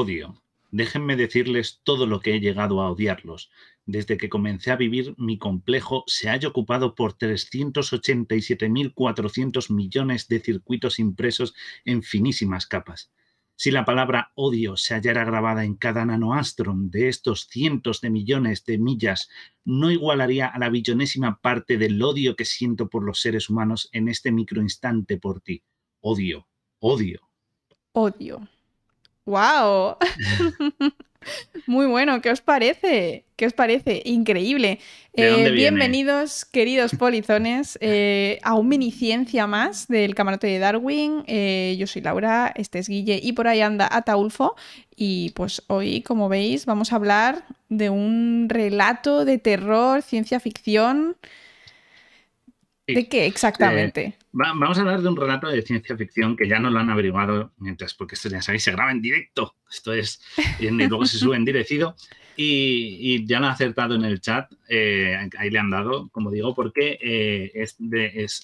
Odio. Déjenme decirles todo lo que he llegado a odiarlos. Desde que comencé a vivir, mi complejo se halla ocupado por 387.400 millones de circuitos impresos en finísimas capas. Si la palabra odio se hallara grabada en cada nanoastron de estos cientos de millones de millas, no igualaría a la billonésima parte del odio que siento por los seres humanos en este microinstante por ti. Odio, odio. Odio. ¡Wow! Muy bueno, ¿qué os parece? ¿Qué os parece? Increíble. ¿De dónde viene? Bienvenidos, queridos polizones, a un mini ciencia más del Camarote de Darwin. Yo soy Laura, este es Guille y por ahí anda Ataulfo. Y pues hoy, como veis, vamos a hablar de un relato de terror, ciencia ficción. ¿De Sí. qué Eh, exactamente? vamos a hablar de un relato de ciencia ficción que ya nos lo han averiguado mientras, porque esto ya sabéis, se graba en directo. Esto es, y luego se sube en direcido. Y ya lo han acertado en el chat, ahí le han dado, como digo, porque es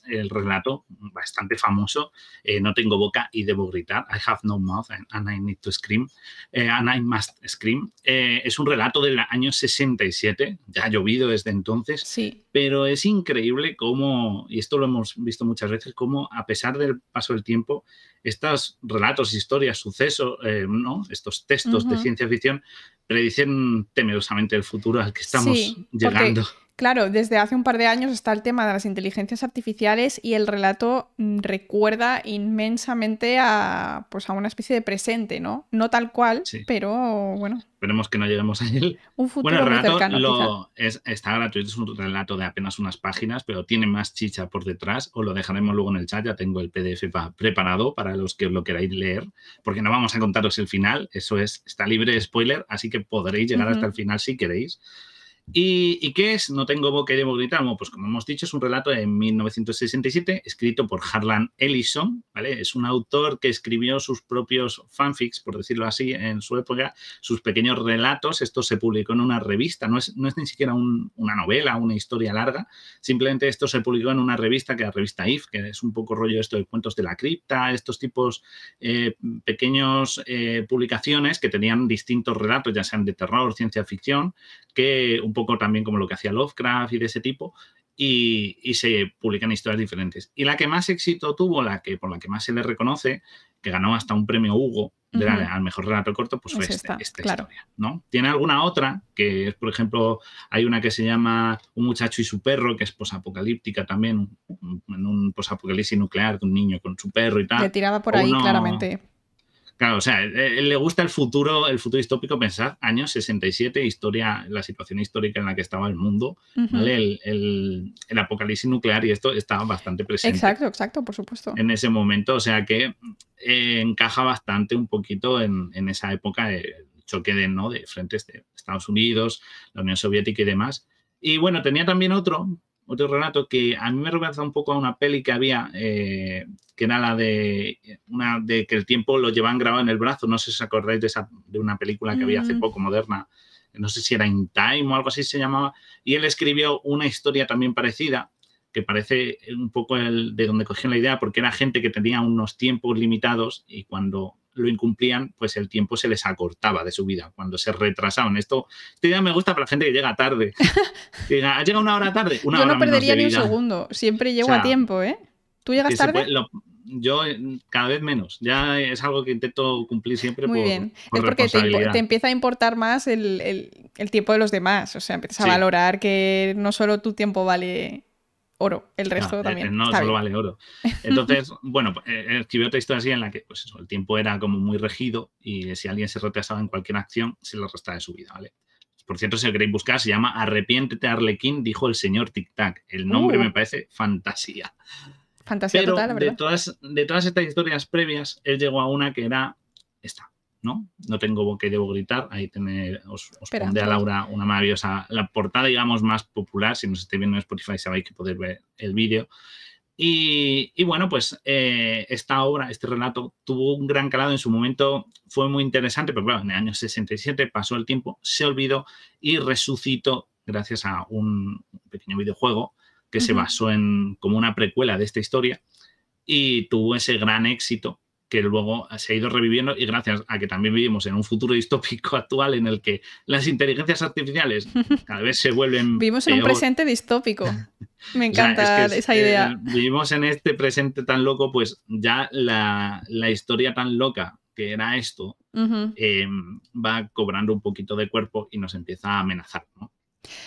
el relato bastante famoso, No tengo boca y debo gritar, I have no mouth and I need to scream, and I must scream. Es un relato del año 67, ya ha llovido desde entonces, Sí. pero es increíble cómo, y esto lo hemos visto muchas veces, cómo a pesar del paso del tiempo, estos relatos, historias, sucesos, ¿no? Estos textos de Ujú. ciencia ficción predicen temerosamente el futuro al que estamos Sí, llegando. porque, claro, desde hace un par de años está el tema de las inteligencias artificiales y el relato recuerda inmensamente a, pues, a una especie de presente, ¿no? No tal cual, Sí, pero bueno, esperemos que no lleguemos a él. un Bueno, el futuro muy relato cercano, quizá. está gratuito, es un relato de apenas unas páginas, pero tiene más chicha por detrás. Os lo dejaremos luego en el chat, ya tengo el PDF preparado para los que os lo queráis leer, porque no vamos a contaros el final, eso está libre de spoiler, así que podréis llegar hasta Ujú. el final si queréis. ¿Y qué es? No tengo boca y debo gritar. Bueno, pues como hemos dicho, es un relato de 1967 escrito por Harlan Ellison, ¿vale? Es un autor que escribió sus propios fanfics, por decirlo así, en su época, sus pequeños relatos. Esto se publicó en una revista, no es ni siquiera una novela, una historia larga, simplemente esto se publicó en una revista, que es la revista If, que es un poco rollo esto de cuentos de la cripta, estos tipos pequeños publicaciones que tenían distintos relatos, ya sean de terror, ciencia ficción, que un poco también como lo que hacía Lovecraft y de ese tipo, y se publican historias diferentes. Y la que más éxito tuvo, por la que más se le reconoce, que ganó hasta un premio Hugo Ujú. al mejor relato corto, pues fue Es esta, esta claro. historia, ¿no? Tiene alguna otra, que es, por ejemplo, hay una que se llama Un muchacho y su perro, que es posapocalíptica también, en un posapocalipsis nuclear, de un niño con su perro y Le tal. tiraba por O ahí uno, claramente. claro, o sea, le gusta el futuro distópico, pensar, años 67, historia, la situación histórica en la que estaba el mundo, Ujú. ¿vale? El apocalipsis nuclear y esto estaba bastante presente Exacto, exacto, por supuesto. en ese momento, o sea que encaja bastante un poquito en esa época de choque ¿no? de frentes de Estados Unidos, la Unión Soviética y demás. Y bueno, tenía también otro relato que a mí me recuerda un poco a una peli que había, que era la de que el tiempo lo llevaban grabado en el brazo. No sé si os acordáis de una película que había hace Mm, poco, moderna, no sé si era In Time o algo así se llamaba, y él escribió una historia también parecida, que parece un poco de donde cogió la idea, porque era gente que tenía unos tiempos limitados y cuando lo incumplían, pues el tiempo se les acortaba de su vida, cuando se retrasaban. Esta idea me gusta para la gente que llega tarde. Que diga, ¿has llegado una hora tarde? Una Yo no hora menos perdería de ni un vida. segundo. Siempre O llego a sea, tiempo, ¿eh? ¿Tú llegas que se tarde? puede, yo cada vez menos. Ya es algo que intento cumplir siempre Muy bien. por Es porque te responsabilidad. empieza a importar más el tiempo de los demás. O sea, empiezas a Sí, valorar que no solo tu tiempo vale oro, el no, resto también. no Está solo bien. vale oro. Entonces, bueno, escribió otra historia así en la que pues eso, el tiempo era como muy regido y si alguien se retrasaba en cualquier acción, se le restaba de su vida, ¿vale? Por cierto, si lo queréis buscar, se llama Arrepiéntete, Arlequín, dijo el señor Tic Tac. El nombre Uh, me parece fantasía. fantasía Pero total, la verdad. de todas estas historias previas, él llegó a una que era esta, ¿no? No tengo boca y debo gritar. Ahí os Espera, pondré a voy. Laura una maravillosa, la portada, digamos, más popular. Si nos estáis viendo en Spotify, sabéis que podéis ver el vídeo. Y bueno, pues esta obra, este relato, tuvo un gran calado en su momento, fue muy interesante, pero claro, en el año 67 pasó el tiempo, se olvidó y resucitó gracias a un pequeño videojuego que se Ujú. basó como una precuela de esta historia y tuvo ese gran éxito. que luego se ha ido reviviendo y gracias a que también vivimos en un futuro distópico actual en el que las inteligencias artificiales cada vez se vuelven Vivimos en un peor. presente distópico. Me O sea, encanta es que esa idea. vivimos en este presente tan loco, pues ya la historia tan loca que era esto Ujú. va cobrando un poquito de cuerpo y nos empieza a amenazar, ¿no?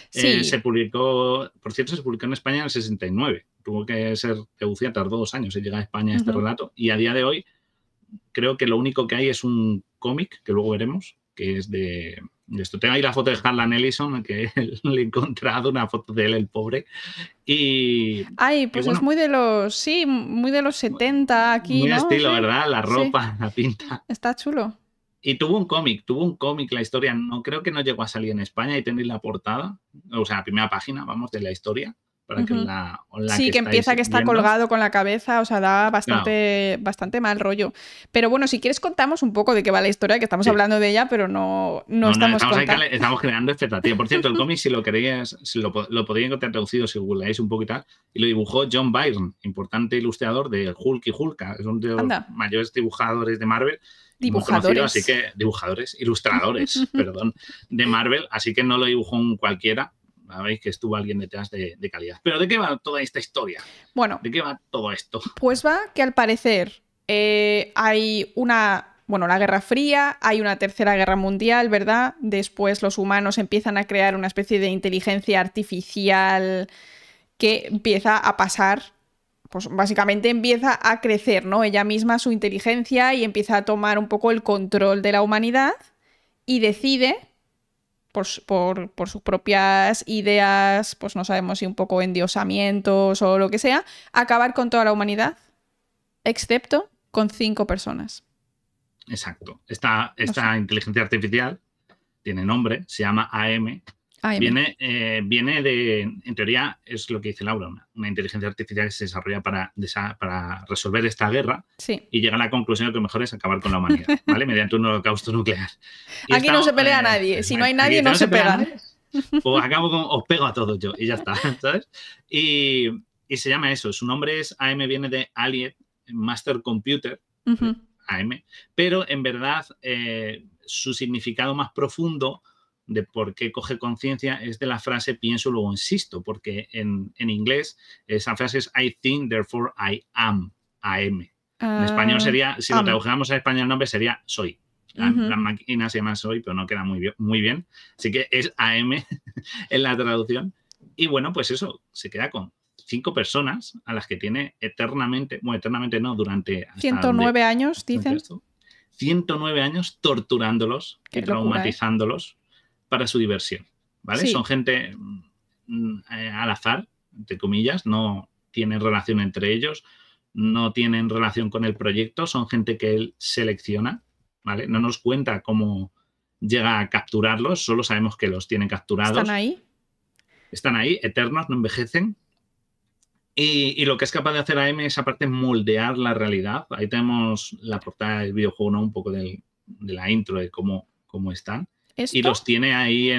Sí. Se publicó, por cierto, se publicó en España en el 69. Tuvo que ser traducida, tardó 2 años en llegar a España este Ujú. relato. Y a día de hoy, creo que lo único que hay es un cómic, que luego veremos, que es de esto. Tengo ahí la foto de Harlan Ellison, que le he encontrado una foto de él, el pobre. Y Ay, pues bueno, es muy de los, sí, muy de los 70 aquí, muy ¿no? estilo, Sí, ¿verdad? La sí, ropa, la pinta. está chulo. Y tuvo un cómic, la historia. No creo que no llegó a salir en España y tenéis la portada, o sea, la primera página, vamos, de la historia, para que Ujú. la Sí, que que estáis empieza que está viendo. colgado con la cabeza, o sea, da Claro, bastante mal rollo. Pero bueno, si quieres contamos un poco de qué va la historia, que estamos sí. hablando de ella, pero no No, estamos estamos, ahí contando. estamos creando expectativa. Por cierto, el cómic, si lo queréis, lo podéis encontrar traducido si googleáis un poco y tal. Y lo dibujó John Byrne, importante ilustrador de Hulk y Hulka. Es uno de los Anda, mayores dibujadores de Marvel. Y muy conocido, así dibujadores. que ilustradores, perdón, de Marvel, así que no lo dibujó un cualquiera, sabéis que estuvo alguien detrás de calidad. Pero ¿de qué va toda esta historia? Bueno, ¿De qué va todo esto? pues va que al parecer hay la Guerra Fría, hay una tercera guerra mundial, ¿verdad? Después los humanos empiezan a crear una especie de inteligencia artificial que empieza a pasar, pues básicamente empieza a crecer, ¿no? Ella misma, su inteligencia, y empieza a tomar un poco el control de la humanidad y decide, por sus propias ideas, pues no sabemos si un poco endiosamientos o lo que sea, acabar con toda la humanidad, excepto con 5 personas. Exacto. Esta No sé. inteligencia artificial tiene nombre, se llama AM. AM. Viene de, en teoría, es lo que dice Laura, una inteligencia artificial que se desarrolla para resolver esta guerra Sí. y llega a la conclusión de que lo mejor es acabar con la humanidad, ¿vale? Mediante un holocausto nuclear. Y Aquí no se pelea nadie. Si no hay nadie, no se pegan. Pues acabo con, os pego a todos yo y ya está, ¿sabes? Y se llama eso, su nombre es AM, viene de Alien Master Computer, Ujú. AM, pero en verdad su significado más profundo de por qué coge conciencia es de la frase pienso, luego insisto, porque en inglés esa frase es I think, therefore I am, AM. En español sería, si lo tradujéramos al español el nombre sería soy. La máquina se llama soy, pero no queda muy bien. Así que es AM en la traducción. Y bueno, pues eso, se queda con 5 personas a las que tiene eternamente, bueno, eternamente no, durante... Hasta 109 años, dicen. 109 años torturándolos y traumatizándolos para su diversión, ¿vale? Sí. Son gente al azar, entre comillas, no tienen relación entre ellos, no tienen relación con el proyecto, son gente que él selecciona, ¿vale? No nos cuenta cómo llega a capturarlos, solo sabemos que los tienen capturados. ¿Están ahí? Están ahí, eternos, no envejecen. Y lo que es capaz de hacer AM es, aparte, moldear la realidad. Ahí tenemos la portada del videojuego, ¿no? Un poco de la intro de cómo están. ¿Esto? Y los tiene ahí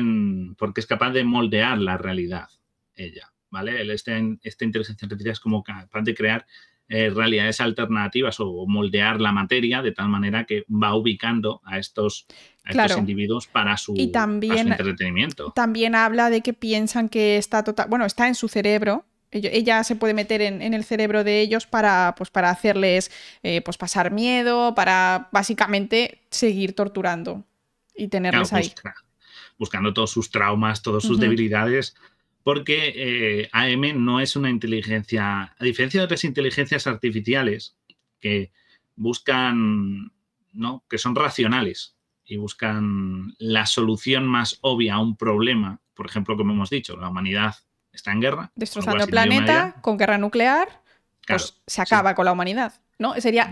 porque es capaz de moldear la realidad, ella, ¿vale? Esta inteligencia artificial es como capaz de crear realidades alternativas o moldear la materia de tal manera que va ubicando a estos individuos para su entretenimiento. También habla de que piensan que está está en su cerebro. Ella se puede meter en el cerebro de ellos para hacerles pasar miedo, para básicamente seguir torturando y tenerles ahí. Buscando todos sus traumas, todas sus debilidades, porque AM no es una inteligencia, a diferencia de otras inteligencias artificiales que buscan, ¿no? Que son racionales y buscan la solución más obvia a un problema, por ejemplo, como hemos dicho, la humanidad está en guerra. Destrozando el planeta con guerra nuclear, claro, pues se acaba con la humanidad, ¿no? Sería,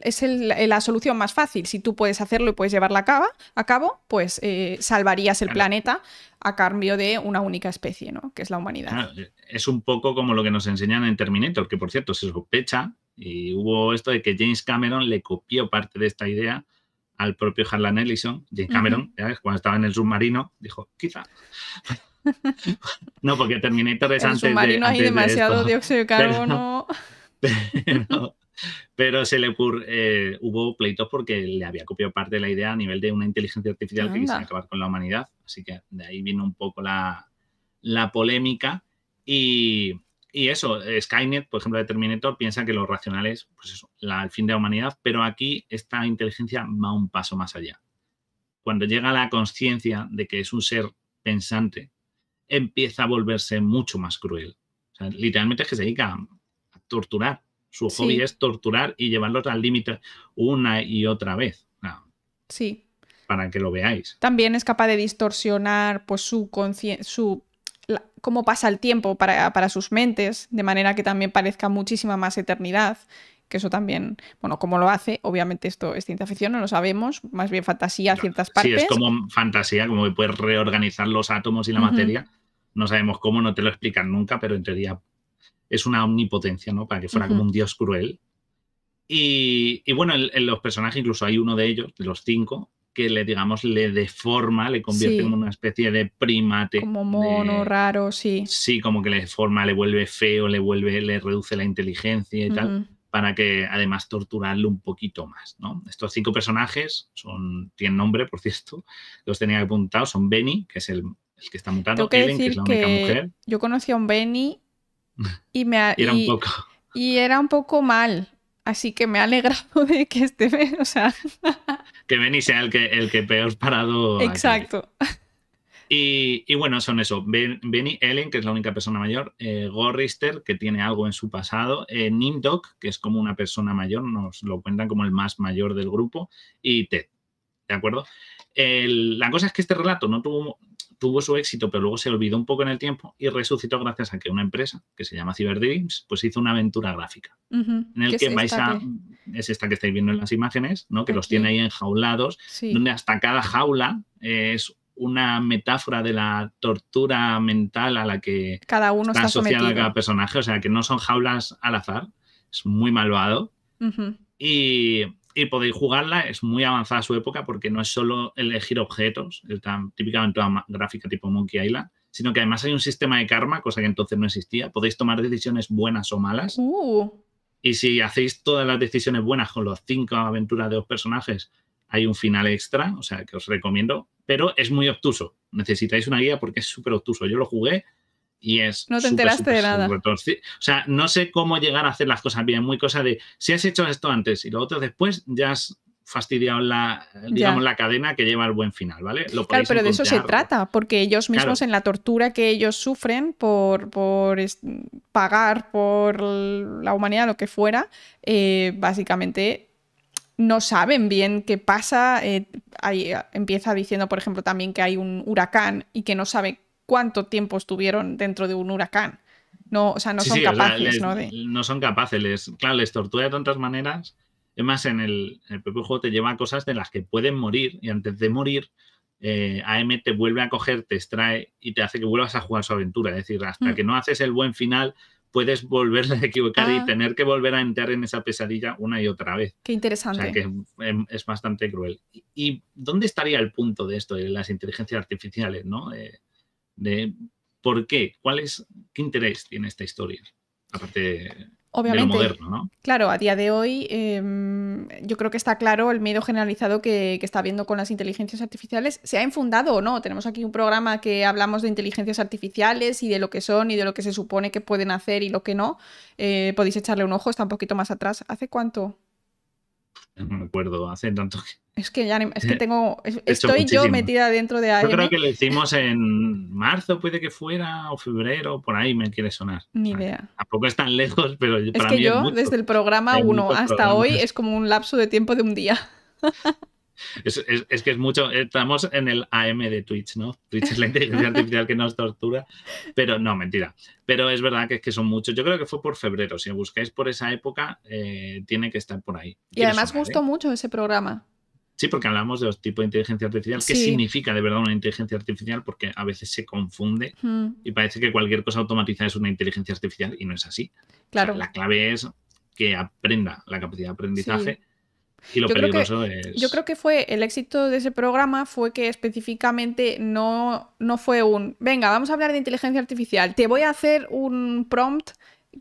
es la solución más fácil. Si tú puedes hacerlo y puedes llevarla a cabo, pues salvarías el planeta a cambio de una única especie, ¿no? Que es la humanidad. Claro, es un poco como lo que nos enseñan en Terminator, que por cierto se sospecha, y hubo esto de que James Cameron le copió parte de esta idea al propio Harlan Ellison. James Cameron, ¿sabes? Cuando estaba en el submarino, dijo, quizá... No, porque Terminator es antes de... En el submarino hay demasiado dióxido de carbono. Pero hubo pleitos porque le había copiado parte de la idea a nivel de una inteligencia artificial que quisiera acabar con la humanidad. Así que de ahí vino un poco la polémica. Y eso, Skynet, por ejemplo, de Terminator, piensa que lo racional es, pues eso, el fin de la humanidad, pero aquí esta inteligencia va un paso más allá. Cuando llega a la conciencia de que es un ser pensante, empieza a volverse mucho más cruel. O sea, literalmente es que se dedica a torturar. Su hobby es torturar y llevarlos al límite una y otra vez. No, sí. Para que lo veáis. También es capaz de distorsionar pues, cómo pasa el tiempo para sus mentes, de manera que también parezca muchísima más eternidad. Que eso también, bueno, cómo lo hace, obviamente esto es ciencia ficción, no lo sabemos, más bien fantasía a ciertas partes. Sí, es como fantasía, como que puedes reorganizar los átomos y la materia. No sabemos cómo, no te lo explican nunca, pero en teoría es una omnipotencia, ¿no? Para que fuera como un dios cruel. Y bueno, en los personajes incluso hay uno de ellos, de los 5, que le deforma, le convierte como una especie de primate. Como mono, raro, sí. Sí, como que le deforma, le vuelve feo, le reduce la inteligencia y tal, para que además torturarlo un poquito más, ¿no? Estos 5 personajes tienen nombre, por cierto, los tenía apuntados, son Benny, que es el que está mutando, Ellen, que es la única mujer. Yo conocí a un Benny y era un poco mal. Así que me ha alegrado de que esté, o sea... que Benny sea el que peor parado. Exacto. Y bueno, son eso. Benny, Ellen, que es la única persona mayor, Gorrister, que tiene algo en su pasado, Nimdok, que es como una persona mayor, nos lo cuentan como el más mayor del grupo, y Ted, ¿de acuerdo? La cosa es que este relato no tuvo su éxito, pero luego se olvidó un poco en el tiempo y resucitó gracias a que una empresa que se llama Cyberdreams pues hizo una aventura gráfica en el que es esta que estáis viendo en las imágenes, ¿no? Que los tiene ahí enjaulados, donde hasta cada jaula es una metáfora de la tortura mental a la que cada uno está asociada sometido. a cada personaje, o sea que no son jaulas al azar, es muy malvado. Y podéis jugarla, es muy avanzada a su época porque no es solo elegir objetos, típicamente una gráfica tipo Monkey Island, sino que además hay un sistema de karma, cosa que entonces no existía. Podéis tomar decisiones buenas o malas. Y si hacéis todas las decisiones buenas con los 5 aventuras de 2 personajes, hay un final extra, o sea que os recomiendo, pero es muy obtuso. Necesitáis una guía porque es súper obtuso. Yo lo jugué y es no te enteraste de nada. O sea, no sé cómo llegar a hacer las cosas bien. Muy cosa de, si has hecho esto antes y lo otro después, ya has fastidiado la cadena que lleva al buen final, ¿vale? Claro, pero de eso se trata, porque ellos mismos en la tortura que ellos sufren por pagar por la humanidad, lo que fuera, básicamente no saben bien qué pasa. Empieza diciendo, por ejemplo, también que hay un huracán y que no sabe cuánto tiempo estuvieron dentro de un huracán. No, o sea, no son capaces, ¿no? No son capaces. Claro, les tortura de tantas maneras. Es más, en el propio juego te lleva a cosas de las que pueden morir y antes de morir AM te vuelve a coger, te extrae y te hace que vuelvas a jugar su aventura. Es decir, hasta que no haces el buen final puedes volver a equivocar y tener que volver a entrar en esa pesadilla una y otra vez. Qué interesante. O sea, que es bastante cruel. ¿Y dónde estaría el punto de esto, de las inteligencias artificiales, ¿no? De por qué, qué interés tiene esta historia, aparte obviamente, de lo moderno, ¿no? Claro, a día de hoy yo creo que está claro el miedo generalizado que está habiendo con las inteligencias artificiales, sea infundado o no. Tenemos aquí un programa que hablamos de inteligencias artificiales y de lo que son y de lo que se supone que pueden hacer y lo que no. Podéis echarle un ojo, está un poquito más atrás. ¿Hace cuánto? No me acuerdo, hace tanto que... Es que estoy yo metida dentro de AM. Yo creo que lo hicimos en marzo, puede que fuera, o febrero, por ahí me quiere sonar. Ni idea. Tampoco es tan lejos, pero es para que mí yo, es mucho. Desde el programa 1 hasta hoy, es como un lapso de tiempo de un día. Es que es mucho. Estamos en el AM de Twitch, ¿no? Twitch es la inteligencia artificial que nos tortura. Pero no, mentira. Pero es verdad que es que son muchos. Yo creo que fue por febrero. Si buscáis por esa época, tiene que estar por ahí. Y además gustó mucho ese programa. Sí, porque hablamos de los tipos de inteligencia artificial. ¿Qué significa de verdad una inteligencia artificial? Porque a veces se confunde y parece que cualquier cosa automatizada es una inteligencia artificial y no es así. Claro. O sea, la clave es que aprenda la capacidad de aprendizaje. Y lo peligroso es... Yo creo que el éxito de ese programa fue que específicamente no fue venga, vamos a hablar de inteligencia artificial, te voy a hacer un prompt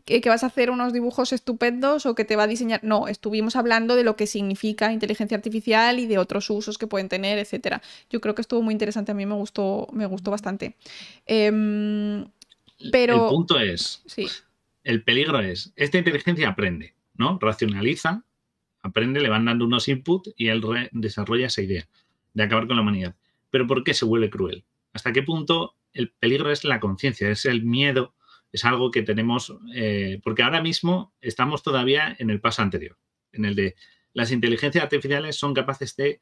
que vas a hacer unos dibujos estupendos o que te va a diseñar. No, estuvimos hablando de lo que significa inteligencia artificial y de otros usos que pueden tener, etcétera. Yo creo que estuvo muy interesante, a mí me gustó bastante. El Pero punto es, sí. el peligro es, esta inteligencia aprende, ¿no? Racionaliza, aprende, le van dando unos inputs y él desarrolla esa idea de acabar con la humanidad. Pero ¿por qué se vuelve cruel? ¿Hasta qué punto el peligro es la conciencia, es el miedo? Es algo que tenemos, porque ahora mismo estamos todavía en el paso anterior, en el de las inteligencias artificiales son capaces de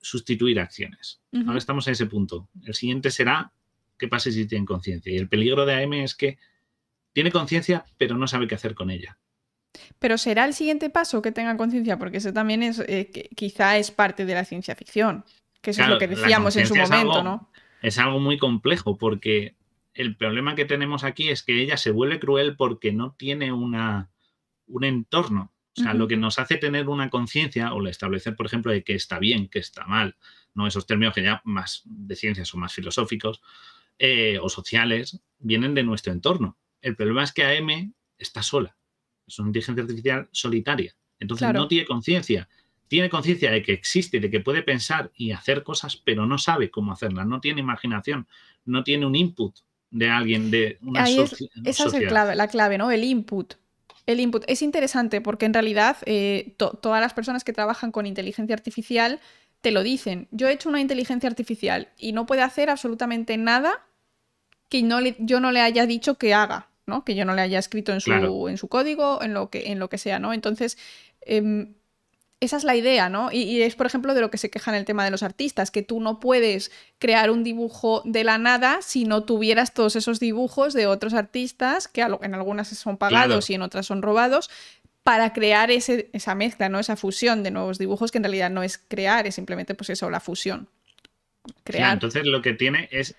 sustituir acciones. Ahora estamos en ese punto. El siguiente será qué pasa si tienen conciencia. Y el peligro de AM es que tiene conciencia, pero no sabe qué hacer con ella. Pero será el siguiente paso que tengan conciencia, porque eso también es, quizá es parte de la ciencia ficción, que eso Claro, es lo que decíamos en su momento, ¿no? Es algo muy complejo, porque el problema que tenemos aquí es que ella se vuelve cruel porque no tiene un entorno. O sea, lo que nos hace tener una conciencia o establecer, por ejemplo, de qué está bien, qué está mal, ¿no? Esos términos que ya más de ciencias o más filosóficos o sociales vienen de nuestro entorno. El problema es que AM está sola. Es una inteligencia artificial solitaria. Entonces no tiene conciencia. Tiene conciencia de que existe, de que puede pensar y hacer cosas, pero no sabe cómo hacerlas. No tiene imaginación, no tiene un input de alguien, de una sociedad. Esa es la clave, ¿no? El input. El input es interesante porque en realidad todas las personas que trabajan con inteligencia artificial te lo dicen. Yo he hecho una inteligencia artificial y no puede hacer absolutamente nada que yo no le haya dicho que haga, ¿no? Que yo no le haya escrito en su código, en lo que sea, ¿no? Entonces, esa es la idea, ¿no? Y es, por ejemplo, de lo que se queja en el tema de los artistas, que tú no puedes crear un dibujo de la nada si no tuvieras todos esos dibujos de otros artistas, que en algunas son pagados y en otras son robados, para crear esa mezcla, ¿no? Esa fusión de nuevos dibujos, que en realidad no es crear, es simplemente, pues eso, la fusión. Crear. Claro, entonces lo que tiene es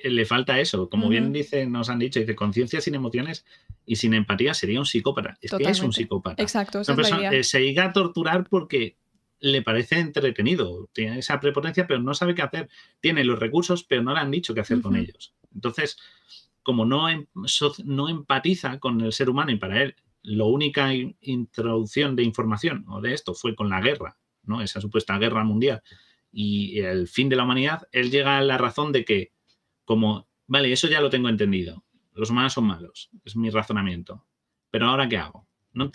le falta eso. Como bien nos han dicho, dice conciencia sin emociones y sin empatía sería un psicópata. Es que es un psicópata. Exacto, esa una es la persona idea. se llega a torturar porque le parece entretenido. Tiene esa prepotencia, pero no sabe qué hacer. Tiene los recursos, pero no le han dicho qué hacer con ellos. Entonces, como no empatiza con el ser humano y para él la única introducción de información o de esto fue con la guerra, ¿no? Esa supuesta guerra mundial y el fin de la humanidad, él llega a la razón de que, como, vale, eso ya lo tengo entendido, los humanos son malos, es mi razonamiento, pero ¿ahora qué hago? No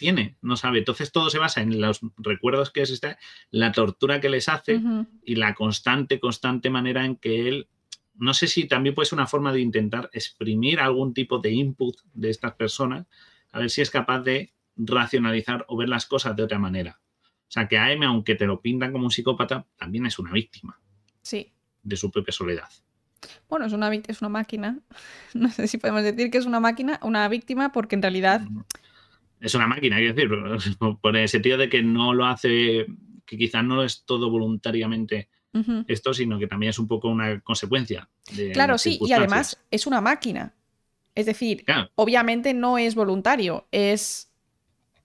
sabe. Entonces todo se basa en los recuerdos que existen, la tortura que les hace y la constante manera en que él, no sé si también puede ser una forma de intentar exprimir algún tipo de input de estas personas, a ver si es capaz de racionalizar o ver las cosas de otra manera. O sea, que AM, aunque te lo pintan como un psicópata, también es una víctima. Sí. De su propia soledad. Bueno, es una máquina. No sé si podemos decir que es una máquina, una víctima, porque en realidad... Es una máquina, quiero decir, por el sentido de que no lo hace, que quizás no es todo voluntariamente esto, sino que también es un poco una consecuencia de Claro, las sí, y además es una máquina. Es decir, obviamente no es voluntario, es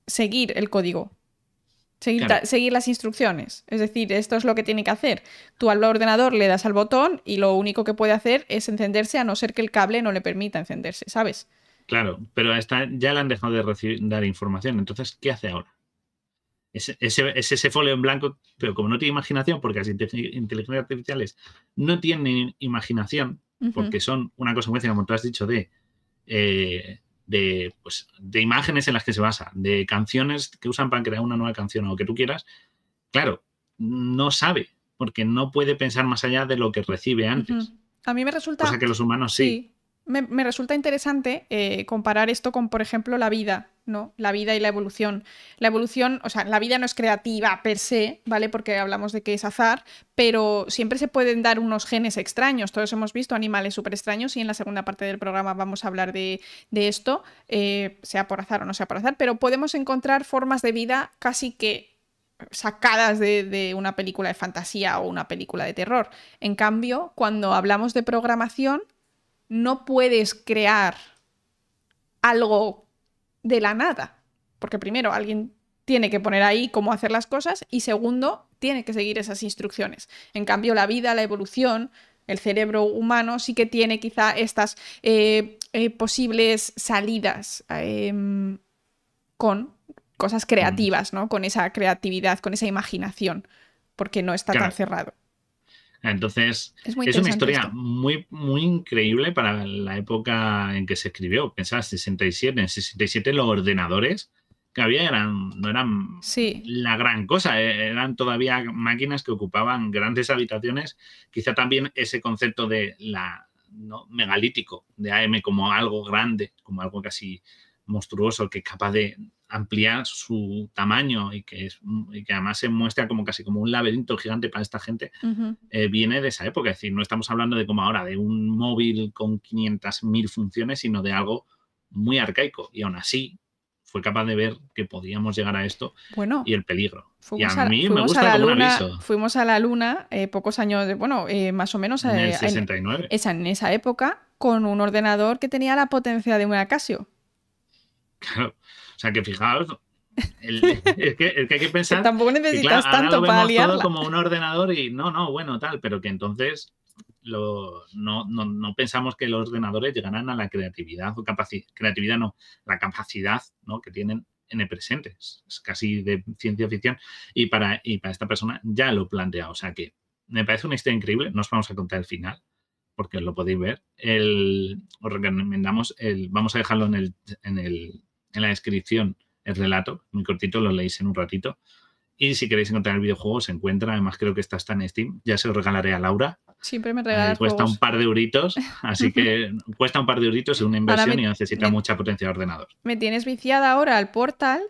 seguir el código. Seguir las instrucciones. Es decir, esto es lo que tiene que hacer. Tú al ordenador le das al botón y lo único que puede hacer es encenderse a no ser que el cable no le permita encenderse, ¿sabes? Claro, pero ya le han dejado de dar información. Entonces, ¿qué hace ahora? Es ese folio en blanco, pero como no tiene imaginación, porque las inteligencias artificiales no tienen imaginación, porque son una consecuencia, como tú has dicho, de imágenes en las que se basa, de canciones que usan para crear una nueva canción o lo que tú quieras, claro, no sabe, porque no puede pensar más allá de lo que recibe antes. A mí me resulta... Cosa que los humanos sí. Me resulta interesante comparar esto con, por ejemplo, la vida, ¿no? La vida y la evolución. La evolución, o sea, la vida no es creativa per se, ¿vale? Porque hablamos de que es azar, pero siempre se pueden dar unos genes extraños. Todos hemos visto animales súper extraños y en la segunda parte del programa vamos a hablar de esto, sea por azar o no sea por azar, pero podemos encontrar formas de vida casi que sacadas de una película de fantasía o una película de terror. En cambio, cuando hablamos de programación, no puedes crear algo de la nada, porque primero alguien tiene que poner ahí cómo hacer las cosas y segundo, tiene que seguir esas instrucciones. En cambio, la vida, la evolución, El cerebro humano sí que tiene quizá estas posibles salidas con cosas creativas, ¿no? Con esa creatividad, con esa imaginación, porque no está tan Claro. cerrado. Entonces, Es muy es una interesante historia esto. muy, muy increíble para la época en que se escribió. Pensaba, 67. En 67 los ordenadores que había no eran Sí, la gran cosa. Eran todavía máquinas que ocupaban grandes habitaciones. Quizá también ese concepto de ¿no? megalítico de AM como algo grande, como algo casi monstruoso, que es capaz de ampliar su tamaño y que además se muestra como casi como un laberinto gigante para esta gente, viene de esa época. Es decir, no estamos hablando de como ahora, de un móvil con 500.000 funciones, sino de algo muy arcaico. Y aún así fue capaz de ver que podíamos llegar a esto bueno, y el peligro. Y a mí me fuimos a gusta la como un luna, aviso. fuimos a la luna pocos años, bueno, más o menos En el 69. en esa época, con un ordenador que tenía la potencia de una Casio. Claro. O sea que fijaos, es que hay que Que pensar tampoco que, claro, necesitas ahora lo tanto para vemos todo liarla. como un ordenador y no, bueno, tal, pero que entonces no pensamos que los ordenadores llegarán a la creatividad o creatividad no, la capacidad, ¿no? que tienen en el presente. Es casi de ciencia ficción y para esta persona ya lo plantea. O sea que me parece una historia increíble. No os vamos a contar el final porque lo podéis ver. Os recomendamos, vamos a dejarlo en la descripción, el relato, muy cortito, lo leéis en un ratito. Y si queréis encontrar el videojuego, se encuentra. Además, creo que está en Steam. Ya se lo regalaré a Laura. Siempre me regalas Cuesta un juegos. par de euritos, así que cuesta un par de euritos, es una Ahora inversión y necesita me, mucha potencia de ordenador. me tienes viciada ahora al Portal,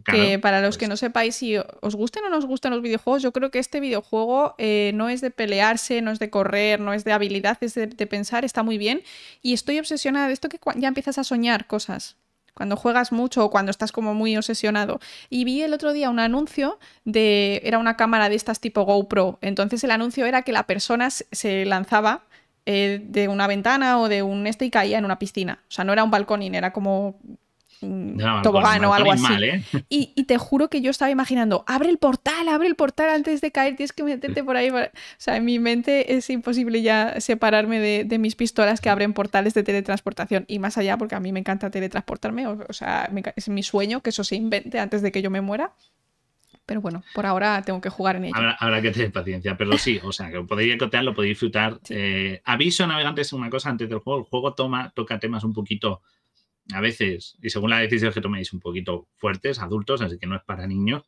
que Claro, para los que pues no sepáis si os gusten o no os gustan los videojuegos, yo creo que este videojuego no es de pelearse, no es de correr, no es de habilidad, es de pensar, está muy bien. Y estoy obsesionada de esto que ya empiezas a soñar cosas. Cuando juegas mucho o cuando estás como muy obsesionado. Y vi el otro día un anuncio era una cámara de estas tipo GoPro. Entonces el anuncio era que la persona se lanzaba de una ventana o de un y caía en una piscina. O sea, no era un balconín, era como no, tobogán o algo balcón así. mal, ¿eh? Y te juro que yo estaba imaginando, abre el portal antes de caer, tienes que meterte por ahí. O sea, en mi mente es imposible ya separarme de mis pistolas que abren portales de teletransportación. Y más allá, porque a mí me encanta teletransportarme, o sea, es mi sueño que eso se invente antes de que yo me muera. Pero bueno, por ahora tengo que jugar en ello. Habrá que tener paciencia, pero sí, o sea, que podéis cotear, lo podéis disfrutar. Sí. Aviso a navegantes una cosa antes del juego. El juego toca temas un poquito, a veces, y según la decisión que toméis, un poquito fuertes, adultos, así que no es para niños,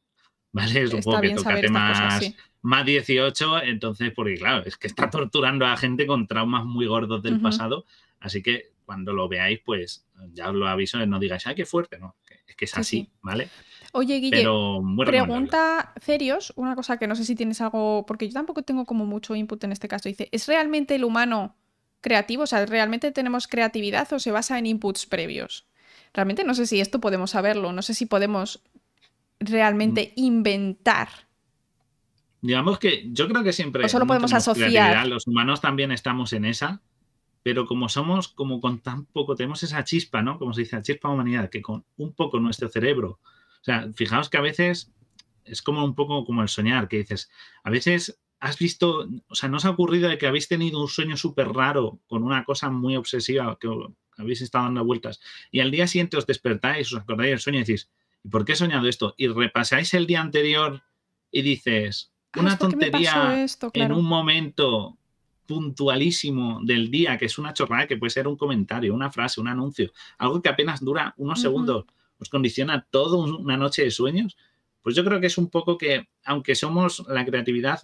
¿vale? Es un juego Está que bien toca saber estas cosas, temas sí. más 18, entonces, porque claro, es que está torturando a gente con traumas muy gordos del pasado, así que cuando lo veáis, pues ya os lo aviso, no digáis, ¡ay, qué fuerte! No, es que es Sí, así, sí. ¿vale? Oye, Guille, Pero muy recomendable. pregunta Cerios, una cosa que no sé si tienes algo, porque yo tampoco tengo como mucho input en este caso. Dice, ¿es realmente el humano creativo? O sea, ¿realmente tenemos creatividad o se basa en inputs previos? Realmente no sé si esto podemos saberlo, no sé si podemos realmente inventar Digamos que yo creo que o siempre solo no podemos tenemos asociar. creatividad, los humanos también estamos en esa, pero como somos, como con tan poco, tenemos esa chispa, ¿no? Como se dice, la chispa de humanidad, que con un poco nuestro cerebro, o sea, fijaos que a veces es como un poco como el soñar, que dices, a veces has visto, o sea, ¿no os ha ocurrido de que habéis tenido un sueño súper raro con una cosa muy obsesiva que habéis estado dando vueltas y al día siguiente os despertáis, os acordáis del sueño y decís, ¿y por qué he soñado esto? Y repasáis el día anterior y dices, Ah, es una porque me pasó tontería esto, en claro. un momento puntualísimo del día, que es una chorrada, que puede ser un comentario, una frase, un anuncio, algo que apenas dura unos segundos, os condiciona toda una noche de sueños, pues yo creo que es un poco que, aunque somos la creatividad,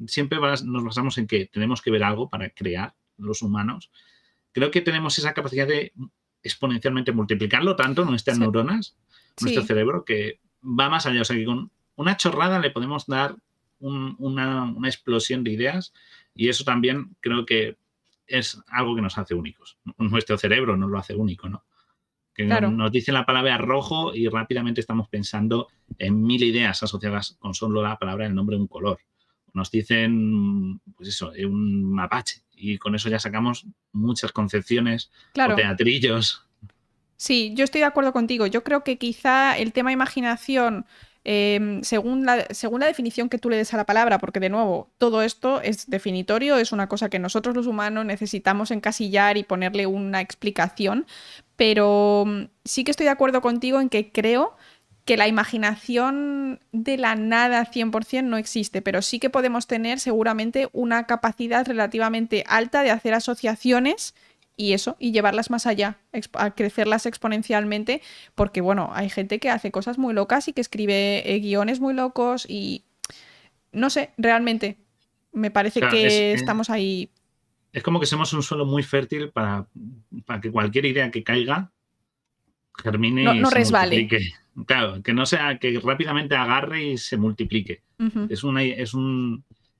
siempre nos basamos en que tenemos que ver algo para crear los humanos. Creo que tenemos esa capacidad de exponencialmente multiplicarlo tanto nuestras Sí. neuronas, nuestro Sí. cerebro, que va más allá. O sea, que con una chorrada le podemos dar una explosión de ideas y eso también creo que es algo que nos hace únicos. Nuestro cerebro nos lo hace único, ¿no? Que Claro. nos dice la palabra rojo y rápidamente estamos pensando en 1000 ideas asociadas con solo la palabra, el nombre de un color. Nos dicen, pues eso, un mapache y con eso ya sacamos muchas concepciones o Claro. teatrillos. Sí, yo estoy de acuerdo contigo. Yo creo que quizá el tema imaginación según la definición que tú le des a la palabra, porque de nuevo, todo esto es definitorio, es una cosa que nosotros los humanos necesitamos encasillar y ponerle una explicación, pero sí que estoy de acuerdo contigo en que creo que la imaginación de la nada 100% no existe, pero sí que podemos tener seguramente una capacidad relativamente alta de hacer asociaciones y eso, y llevarlas más allá, a crecerlas exponencialmente, porque bueno, hay gente que hace cosas muy locas y que escribe guiones muy locos y no sé, realmente me parece Claro, que estamos ahí. es como que somos un suelo muy fértil para que cualquier idea que caiga No, germine y no se resbale. multiplique. Claro, que no sea que rápidamente agarre y se multiplique. Ujú.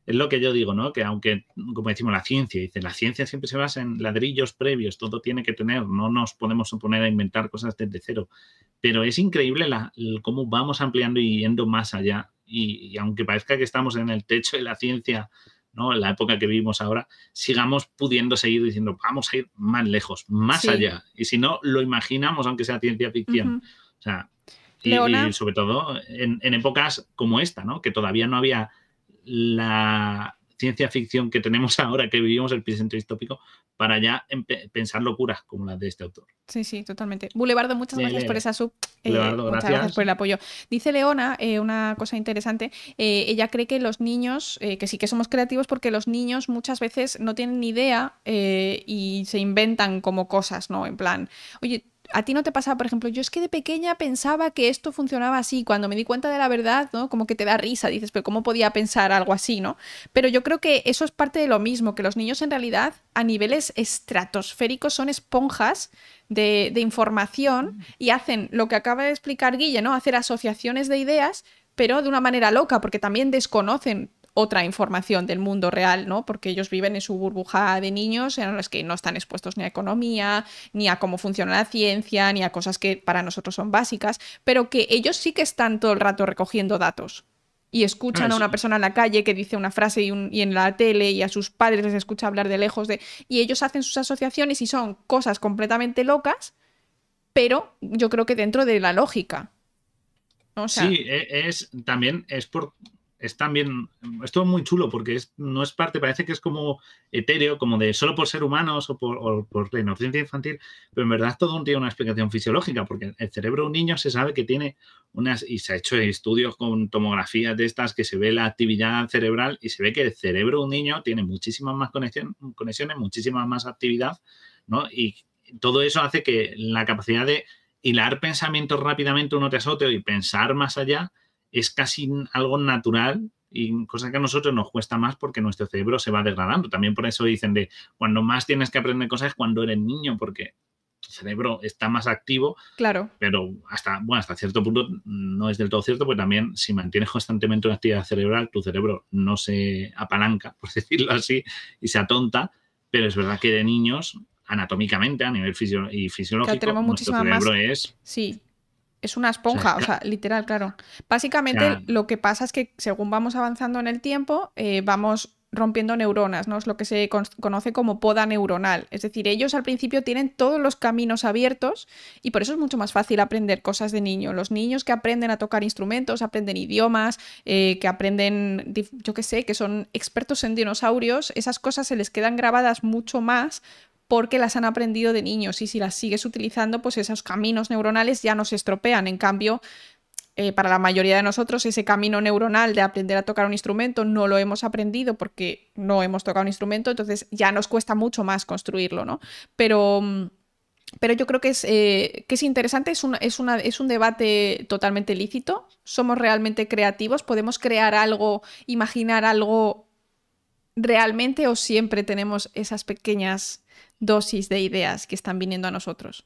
Es lo que yo digo, ¿no? Que aunque, como decimos, la ciencia siempre se basa en ladrillos previos, todo tiene que tener, no nos podemos poner a inventar cosas desde cero. Pero es increíble cómo vamos ampliando y yendo más allá. Y aunque parezca que estamos en el techo de la ciencia, ¿no? En la época que vivimos ahora, sigamos pudiendo seguir diciendo, vamos a ir más lejos, más Sí. allá. Y si no, lo imaginamos, aunque sea ciencia ficción. Ujú. O sea, y Leona, sobre todo en épocas como esta, ¿no? Que todavía no había la ciencia ficción que tenemos ahora, que vivimos el presente distópico, para ya pensar locuras como las de este autor. sí, sí, totalmente. Bulevardo, muchas Le, gracias por le, esa sub. Leonardo, Muchas gracias por gracias. el apoyo. Dice Leona una cosa interesante. Ella cree que los niños, que sí que somos creativos porque los niños muchas veces no tienen ni idea y se inventan como cosas, ¿no? En plan, oye, a ti no te pasa, por ejemplo, yo es que de pequeña pensaba que esto funcionaba así. Cuando me di cuenta de la verdad, ¿no? Como que te da risa, dices, pero ¿cómo podía pensar algo así, ¿no? Pero yo creo que eso es parte de lo mismo, que los niños en realidad a niveles estratosféricos son esponjas de información y hacen lo que acaba de explicar Guille, ¿no? Hacer asociaciones de ideas, pero de una manera loca, porque también desconocen otra información del mundo real, ¿no? Porque ellos viven en su burbuja de niños en los que no están expuestos ni a economía, ni a cómo funciona la ciencia, ni a cosas que para nosotros son básicas, pero que ellos sí que están todo el rato recogiendo datos y Ah, escuchan a una persona en la calle que dice una frase y en la tele y a sus padres les escucha hablar de lejos de... Y ellos hacen sus asociaciones y son cosas completamente locas, pero yo creo que dentro de la lógica, ¿no? O sea, sí, es también, es todo muy chulo porque no es parte, parece que es como etéreo, como de solo por ser humanos o por la inocencia infantil, pero en verdad todo tiene una explicación fisiológica, porque el cerebro de un niño se sabe que tiene y se ha hecho estudios con tomografías de estas que se ve la actividad cerebral y se ve que el cerebro de un niño tiene muchísimas más conexiones, muchísima más actividad, ¿no? Y todo eso hace que la capacidad de hilar pensamientos rápidamente uno tras otro y pensar más allá es casi algo natural y cosa que a nosotros nos cuesta más porque nuestro cerebro se va degradando. También por eso dicen de cuando más tienes que aprender cosas es cuando eres niño, porque tu cerebro está más activo, claro. pero hasta cierto punto no es del todo cierto, porque también si mantienes constantemente una actividad cerebral, tu cerebro no se apalanca, por decirlo así, y se atonta, pero es verdad que de niños, anatómicamente, a nivel Claro, fisiológico, tenemos nuestro muchísima más... cerebro es... Sí, es una O sea, esponja, o sea, literal, claro. o sea, Básicamente lo que pasa es que según vamos avanzando en el tiempo, vamos rompiendo neuronas, ¿no? Es lo que se conoce como poda neuronal. Es decir, ellos al principio tienen todos los caminos abiertos y por eso es mucho más fácil aprender cosas de niño. Los niños que aprenden a tocar instrumentos, aprenden idiomas, que aprenden, yo qué sé, que son expertos en dinosaurios, esas cosas se les quedan grabadas mucho más porque las han aprendido de niños y si las sigues utilizando, pues esos caminos neuronales ya no se estropean. En cambio, para la mayoría de nosotros, ese camino neuronal de aprender a tocar un instrumento no lo hemos aprendido porque no hemos tocado un instrumento, entonces ya nos cuesta mucho más construirlo, ¿no? Pero, pero yo creo que es interesante, es un debate totalmente lícito. Somos realmente creativos, podemos crear algo, imaginar algo realmente o siempre tenemos esas pequeñas dosis de ideas que están viniendo a nosotros.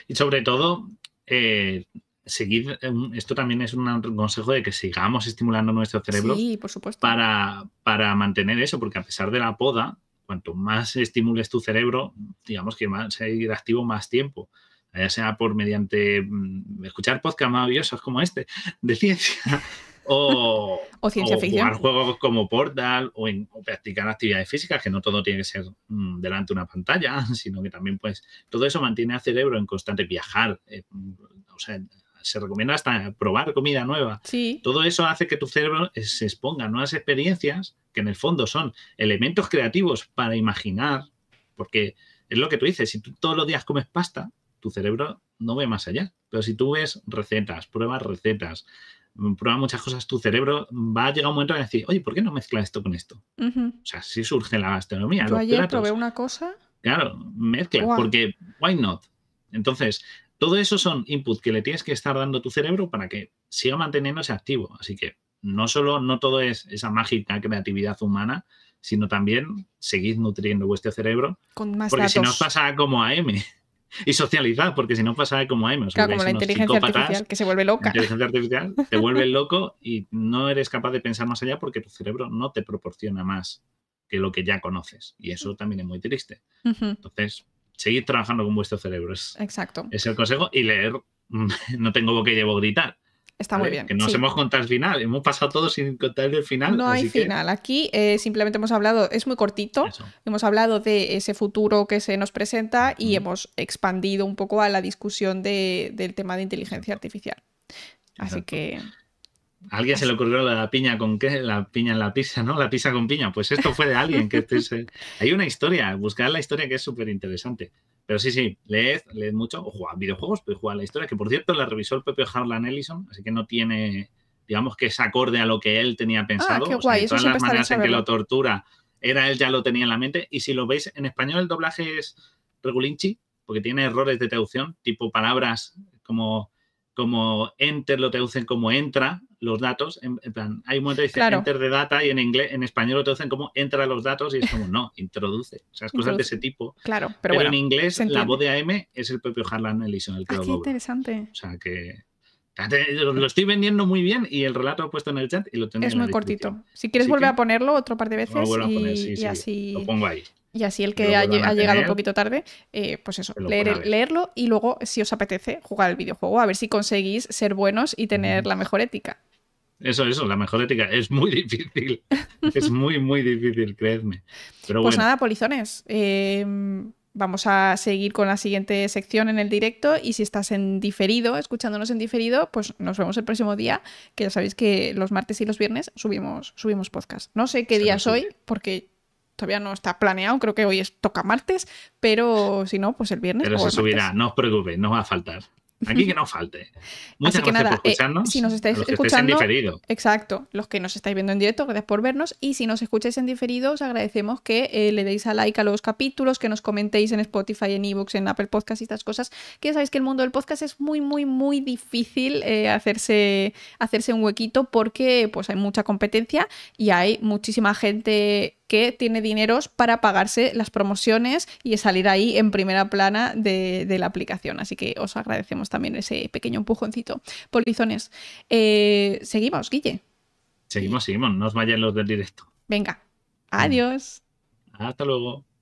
y sobre todo, esto también es un consejo de que sigamos estimulando nuestro cerebro Sí, por supuesto. para mantener eso, porque a pesar de la poda, cuanto más estimules tu cerebro, digamos que va a seguir activo más tiempo. Ya sea por mediante escuchar podcasts maravillosos como este de ciencia O ciencia o ficción. jugar juegos como Portal o practicar actividades físicas, que no todo tiene que ser delante de una pantalla, sino que también pues todo eso mantiene al cerebro en constante viajar, o sea, se recomienda hasta probar comida nueva. Sí. Todo eso hace que tu cerebro se exponga a nuevas experiencias que en el fondo son elementos creativos para imaginar, porque es lo que tú dices, si tú todos los días comes pasta, tu cerebro no ve más allá. Pero si tú ves recetas, pruebas muchas cosas, tu cerebro va a llegar un momento en decir, oye, ¿por qué no mezcla esto con esto? Uh-huh. O sea, sí surge la gastronomía, Yo los ayer platos. probé una cosa. Claro, mezcla, Wow. porque why not? Entonces, todo eso son inputs que le tienes que estar dando a tu cerebro para que siga manteniéndose activo. Así que no todo es esa mágica creatividad humana, sino también seguid nutriendo vuestro cerebro. Con más porque datos. si no os pasa como a M. Y socializar, porque si no pasa como a M. Claro, como la inteligencia artificial, que se vuelve loca. La inteligencia artificial te vuelve loco y no eres capaz de pensar más allá porque tu cerebro no te proporciona más que lo que ya conoces. Y eso también es muy triste. Uh-huh. Entonces, seguid trabajando con vuestro cerebro. Exacto. Es el consejo. Y leer, no tengo boca y debo gritar. Está muy bien. Que nos hemos contado el final. Hemos pasado todo sin contar el final. No hay final. Aquí simplemente hemos hablado, es muy cortito, hemos hablado de ese futuro que se nos presenta y hemos expandido un poco a la discusión del tema de inteligencia artificial. Así que... A alguien se le ocurrió la piña con qué, la piña en la pizza, ¿no? La pizza con piña. Pues esto fue de alguien que... Hay una historia, buscad la historia que es súper interesante. Pero sí, leed mucho, o jugad videojuegos, pero jugad la historia, que por cierto la revisó el propio Harlan Ellison, así que no tiene, digamos que es acorde a lo que él tenía pensado. Qué guay, o sea, todas las maneras en que lo tortura, él ya lo tenía en la mente. Y si lo veis, en español el doblaje es regulinchi, porque tiene errores de traducción, tipo palabras como enter lo traducen como entra los datos, en plan, hay un momento que dice enter the data y en español lo traducen como entra los datos y es como no, introduce, o sea, es cosas de ese tipo. Claro, pero bueno, en inglés la voz de AM es el propio Harlan Ellison el que lo qué dobla. interesante. O sea que lo estoy vendiendo muy bien y el relato lo he puesto en el chat y lo tenéis en la descripción. Es muy cortito. Si quieres volver a ponerlo otro par de veces y así... Lo pongo ahí. Y así el que ha llegado un poquito tarde, pues eso, leerlo y luego, si os apetece, jugar el videojuego, a ver si conseguís ser buenos y tener la mejor ética. Eso, la mejor ética. Es muy difícil. Es muy, muy difícil, creedme. Pero pues bueno. nada, polizones. Vamos a seguir con la siguiente sección en el directo y si estás en diferido, escuchándonos en diferido, pues nos vemos el próximo día, que ya sabéis que los martes y los viernes subimos podcast. No sé qué día es hoy, porque todavía no está planeado, creo que hoy toca martes, pero si no, pues el viernes. Pero se subirá, no os preocupéis, no va a faltar. Aquí que no falte. Muchas gracias por escucharnos. Si nos estáis escuchando, en diferido. Exacto, los que nos estáis viendo en directo, gracias por vernos. Y si nos escucháis en diferido, os agradecemos que le deis a like a los capítulos, que nos comentéis en Spotify, en iVoox, en Apple Podcasts y estas cosas. Que ya sabéis que el mundo del podcast es muy, muy, muy difícil hacerse un huequito porque pues hay mucha competencia y hay muchísima gente que tiene dineros para pagarse las promociones y salir ahí en primera plana de la aplicación. Así que os agradecemos también ese pequeño empujoncito. Polizones, seguimos, Guille. Seguimos, no os vayan los del directo. Venga, adiós. Hasta luego.